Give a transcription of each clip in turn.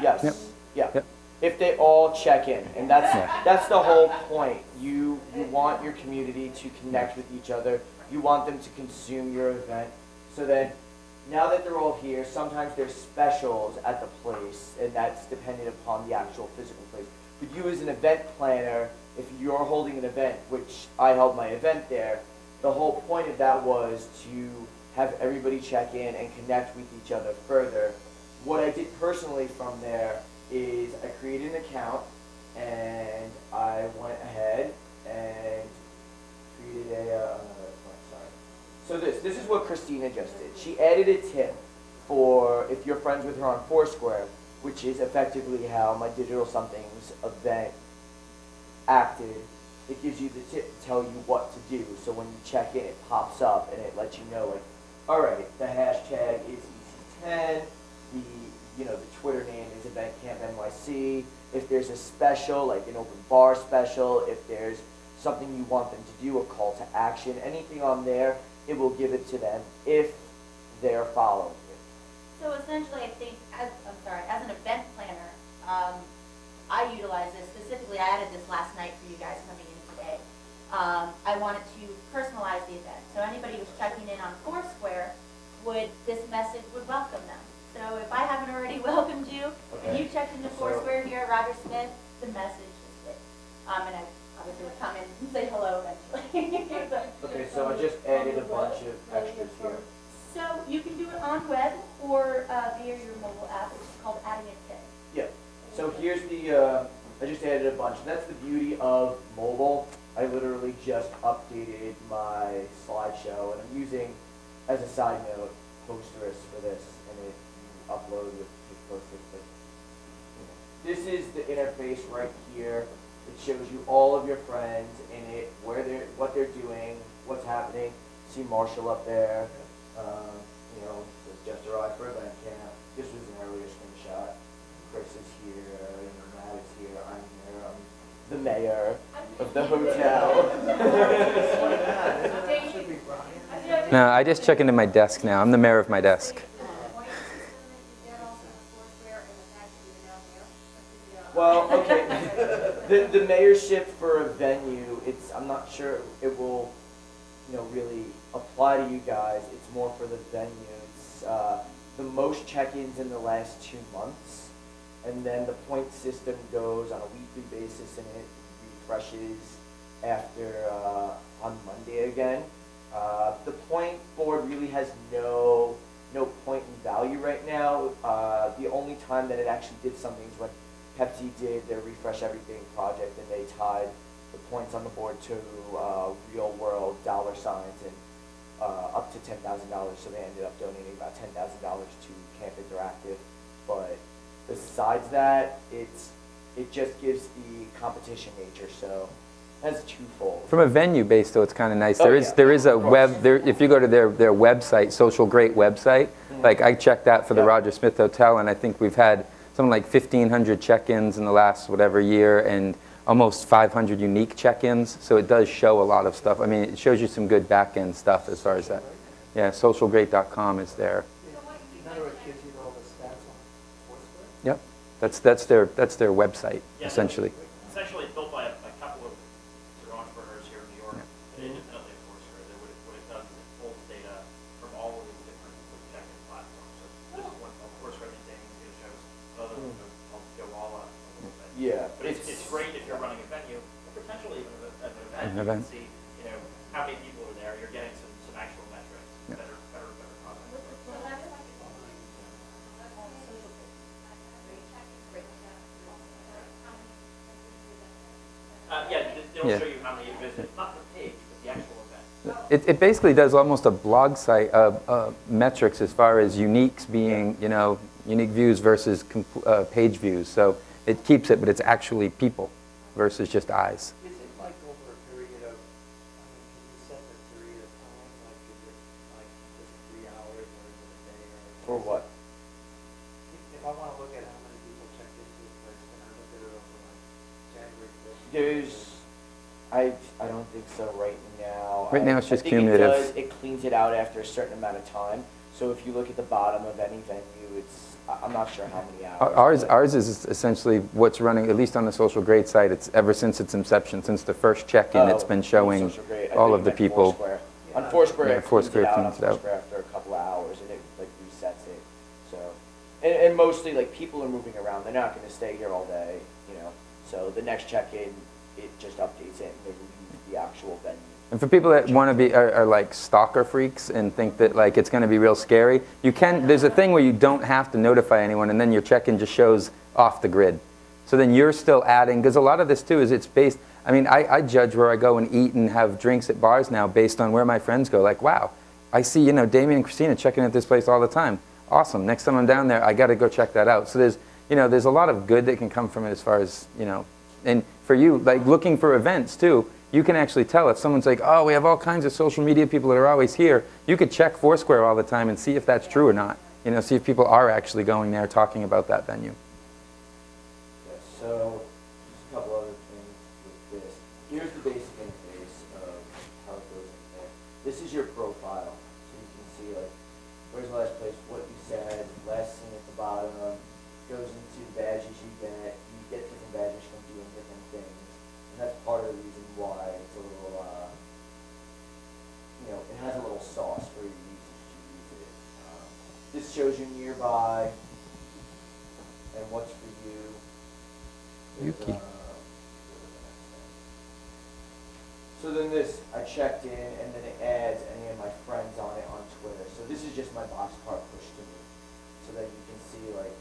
Yes. Yep. Yeah. Yep. If they all check in, and that's the whole point. You want your community to connect with each other. You want them to consume your event, so that now that they're all here, sometimes there's specials at the place, and that's dependent upon the actual physical place. But you as an event planner, if you're holding an event, which I held my event there, the whole point of that was to have everybody check in and connect with each other further. What I did personally from there is I created an account, and I went ahead and created a, so this is what Christina just did. She added a tip for if you're friends with her on Foursquare, which is effectively how my Digital Somethings event acted. It gives you the tip to tell you what to do. So when you check in, it pops up and it lets you know, like, all right, the hashtag is EC10, the Twitter name is EventCamp NYC. If there's a special, like an open bar special, if there's something you want them to do, a call to action, anything on there, it will give it to them if they're following you. So essentially, I think, as an event planner, I utilize this specifically. I added this last night for you guys coming in today. I wanted to personalize the event. So anybody who's checking in on Foursquare, this message would welcome them. So if I haven't already welcomed you, and you checked into Foursquare here at Roger Smith, the message is good. And I obviously would come in and say hello eventually. Okay, so I just added a bunch of extras here. So you can do it on web or via your mobile app, which is called Adding a Tip. Yeah. So here's the, I just added a bunch. That's the beauty of mobile. I literally just updated my slideshow, and I'm using, as a side note, Posterous for this, and it uploaded with Posterous. But this is the interface right here. It shows you all of your friends in it, what they're doing, what's happening. See Marshall up there. Just arrived for EventCamp. This was an earlier screenshot. Chris is here, Matt is here, I'm here, I'm the mayor of the hotel. No, I just check into my desk now. I'm the mayor of my desk. Well, okay. The mayorship for a venue, I'm not sure it will, really apply to you guys. It's more for the venue. It's the most check-ins in the last 2 months, and then the point system goes on a weekly basis, and it refreshes after on Monday again. The point board really has no point in value right now. The only time that it actually did something is when Pepsi did their Refresh Everything project, and they tied the points on the board to real world dollar signs and up to $10,000. So they ended up donating about $10,000 to Camp Interactive. But besides that, it just gives the competition nature. So that's twofold. From a venue base, though, it's kind of nice. Oh, There is a web. If you go to their website, Social Great website, like I checked that for the Roger Smith Hotel, and I think we've had something like 1,500 check-ins in the last whatever year, and almost 500 unique check-ins. So it does show a lot of stuff. I mean, it shows you some good back-end stuff as far as that. Yeah, socialgreat.com is there. Yep, that's their website, essentially. Essentially built by a couple of entrepreneurs here in New York, independently of Foursquare. What it does is it pulls data from all of these different check-in platforms. So this is one called Foursquare maintaining data shows. Other I'll go all up a little bit. Yeah, but it's great if you're running a venue, or potentially even an event. You can see, how many people are there. You're getting some actual metrics, better content. It'll show you how many visitors, not the page, but the actual event. It basically does almost a blog site of metrics as far as uniques being, unique views versus page views. So it keeps it, but it's actually people versus just eyes. Is it like over a period of, can you set the period of time? Like, is it like just 3 hours or is it a day? For what? If I want to look at how many people checked into this place, can I look at it over like January 1st? I don't think so right now. Right now it's just I think cumulative. It cleans it out after a certain amount of time. So if you look at the bottom of any venue, I'm not sure how many hours. Ours is essentially what's running, at least on the Social Grade site. It's ever since its inception, since the first check-in, it's been showing all of the people. Foursquare. On Foursquare, Yeah, it Foursquare cleans it out on cleans it out. Foursquare after a couple of hours, and it like resets it. So, and mostly like people are moving around. They're not going to stay here all day, you know. So the next check-in, it just updates it and they leave the actual venue. And for people that want to be, are like stalker freaks and think that like it's going to be real scary, there's a thing where you don't have to notify anyone and then your check-in just shows off the grid. So then you're still adding, because a lot of this too is it's based, I mean, I judge where I go and eat and have drinks at bars now based on where my friends go. Like, wow, I see, you know, Damien and Christina checking at this place all the time. Awesome. Next time I'm down there, I got to go check that out. So there's, you know, there's a lot of good that can come from it as far as, you know, and for you, like looking for events too, you can actually tell if someone's like, oh, we have all kinds of social media people that are always here. You could check Foursquare all the time and see if that's true or not. You know, see if people are actually going there talking about that venue. Yeah, so just a couple other things with this. Here's the basic interface of how it goes in there. This is your profile. So you can see like, where's the last place, what you said, last thing at the bottom, goes into badges you get different badges from doing different things. And that's part of the reason why it's a little, you know, it has a little sauce for your users to use it. This shows you nearby and what's for you. Yuki. So then this, I checked in and then it adds any of my friends on it on Twitter. So this is just my boxcar pushed to me. So that you can see like,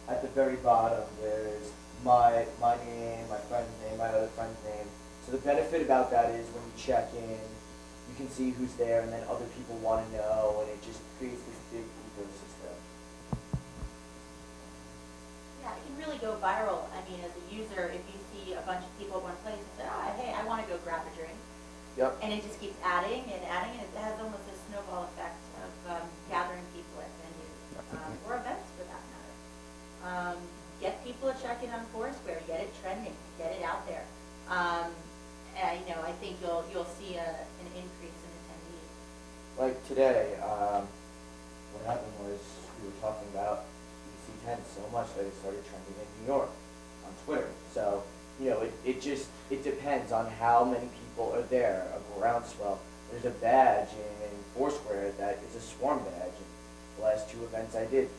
at the very bottom there's my name, my friend's name, my other friend's name. So the benefit about that is when you check in, you can see who's there and then other people want to know and it just creates this big ecosystem. Yeah, it can really go viral. I mean, as a user, if you see a bunch of people at one place and say, oh, hey, I want to go grab a drink. Yep. And it just keeps adding and adding, and it has almost a snowball effect of gathering people at venues, or events for that matter. Get people to check in on Foursquare, get it trending, get it out there. You know, I think you'll see an increase in attendees. Like today, what happened was we were talking about EC10 so much that it started trending in New York on Twitter. So, you know, it depends on how many people are there, a groundswell. There's a badge in Foursquare that is a swarm badge. And the last 3 events I did,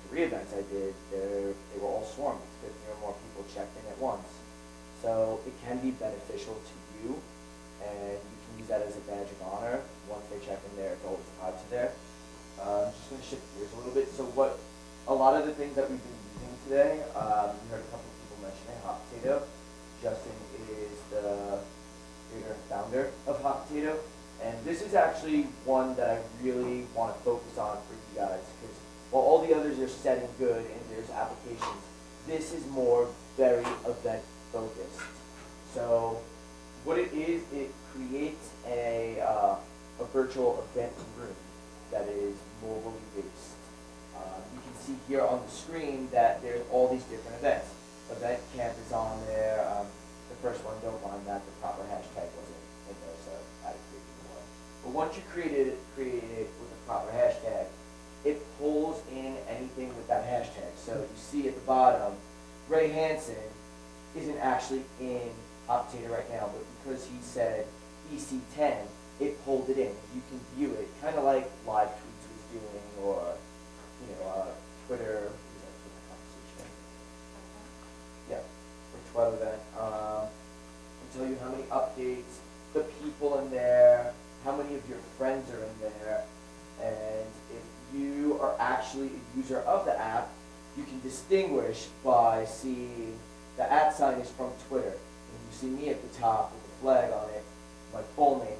they were all swarmed. It's 50 or more people checked in at once. So it can be beneficial to you, and you can use that as a badge of honor. Once they check in there, it's always tied to there. I'm just going to shift gears a little bit. So a lot of the things that we've been using today, you heard a couple of people mention it, Hot Potato. Justin is the creator and founder of Hot Potato. And this is actually one that I really want to focus on for you guys, because while all the others are set and good and there's applications, this is more very event focused. So what it is, it creates a virtual event room that is mobilely based. You can see here on the screen that there's all these different events. EventCamp is on there. The first one, don't mind that, the proper hashtag wasn't in there, so I had to create a new one. But once you create it with the proper hashtag, it pulls in anything with that hashtag. So you see at the bottom, Ray Hansen isn't actually in Hot Potato right now, but because he said EC10, it pulled it in. You can view it, kind of like Live Tweets was doing, or Twitter. Is that Twitter conversation? Yeah, or Twitter event. It'll tell you how many updates, the people in there, how many of your friends are in there, and if you are actually a user of the app, you can distinguish by seeing the @ sign is from Twitter. And you see me at the top with the flag on it, my full name